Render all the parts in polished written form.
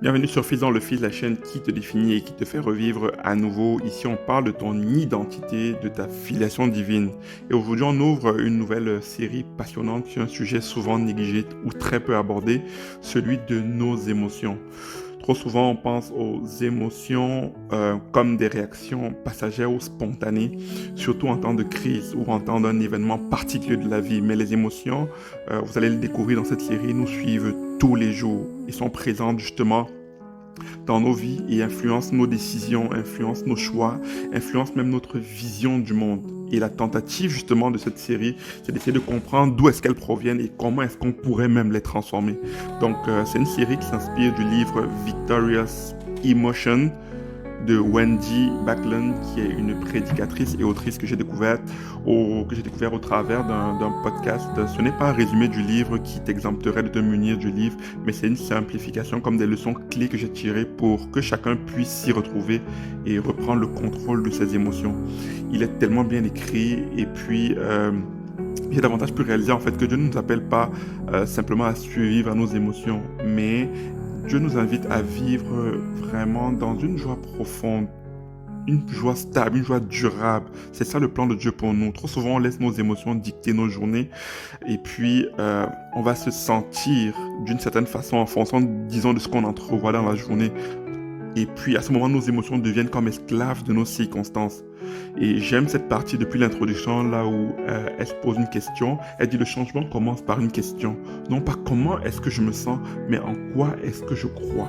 Bienvenue sur Fils dans le Fil, la chaîne qui te définit et qui te fait revivre à nouveau. Ici, on parle de ton identité, de ta filiation divine. Et aujourd'hui, on ouvre une nouvelle série passionnante sur un sujet souvent négligé ou très peu abordé, celui de nos émotions. Trop souvent, on pense aux émotions comme des réactions passagères ou spontanées, surtout en temps de crise ou en temps d'un événement particulier de la vie. Mais les émotions, vous allez le découvrir dans cette série, nous suivent tous les jours et sont présentes justement dans nos vies et influencent nos décisions, influencent nos choix, influencent même notre vision du monde. Et la tentative justement de cette série, c'est d'essayer de comprendre d'où est-ce qu'elles proviennent et comment est-ce qu'on pourrait même les transformer. Donc c'est une série qui s'inspire du livre Victorious Emotion de Wendy Backlund, qui est une prédicatrice et autrice que j'ai découvert au travers d'un podcast. Ce n'est pas un résumé du livre qui t'exempterait de te munir du livre, mais c'est une simplification comme des leçons clés que j'ai tirées pour que chacun puisse s'y retrouver et reprendre le contrôle de ses émotions. Il est tellement bien écrit et puis il est davantage pu réaliser en fait que Dieu ne nous appelle pas simplement à suivre à nos émotions, mais Dieu nous invite à vivre vraiment dans une joie profonde, une joie stable, une joie durable. C'est ça le plan de Dieu pour nous. Trop souvent, on laisse nos émotions dicter nos journées et puis on va se sentir d'une certaine façon en fonction, disons, de ce qu'on entrevoit dans la journée. Et puis à ce moment, nos émotions deviennent comme esclaves de nos circonstances. Et j'aime cette partie depuis l'introduction, là où elle se pose une question. Elle dit le changement commence par une question. Non pas comment est-ce que je me sens, mais en quoi est-ce que je crois.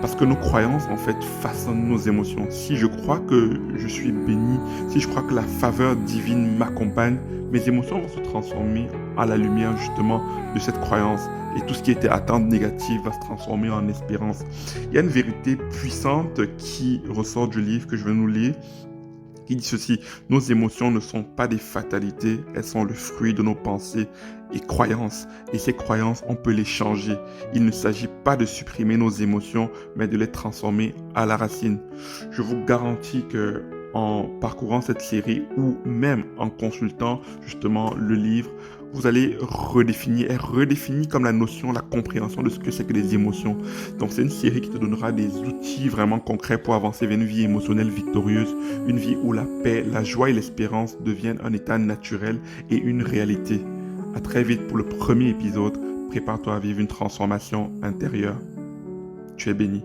Parce que nos croyances, en fait, façonnent nos émotions. Si je crois que je suis béni, si je crois que la faveur divine m'accompagne, mes émotions vont se transformer à la lumière, justement, de cette croyance. Et tout ce qui était attente négative va se transformer en espérance. Il y a une vérité puissante qui ressort du livre que je vais nous lire, qui dit ceci: nos émotions ne sont pas des fatalités, elles sont le fruit de nos pensées et croyances. Et ces croyances, on peut les changer. Il ne s'agit pas de supprimer nos émotions, mais de les transformer à la racine. Je vous garantis que en parcourant cette série ou même en consultant justement le livre, vous allez redéfinir, elle redéfinit comme la notion, la compréhension de ce que c'est que les émotions. Donc c'est une série qui te donnera des outils vraiment concrets pour avancer vers une vie émotionnelle victorieuse, une vie où la paix, la joie et l'espérance deviennent un état naturel et une réalité. À très vite pour le premier épisode. Prépare-toi à vivre une transformation intérieure. Tu es béni.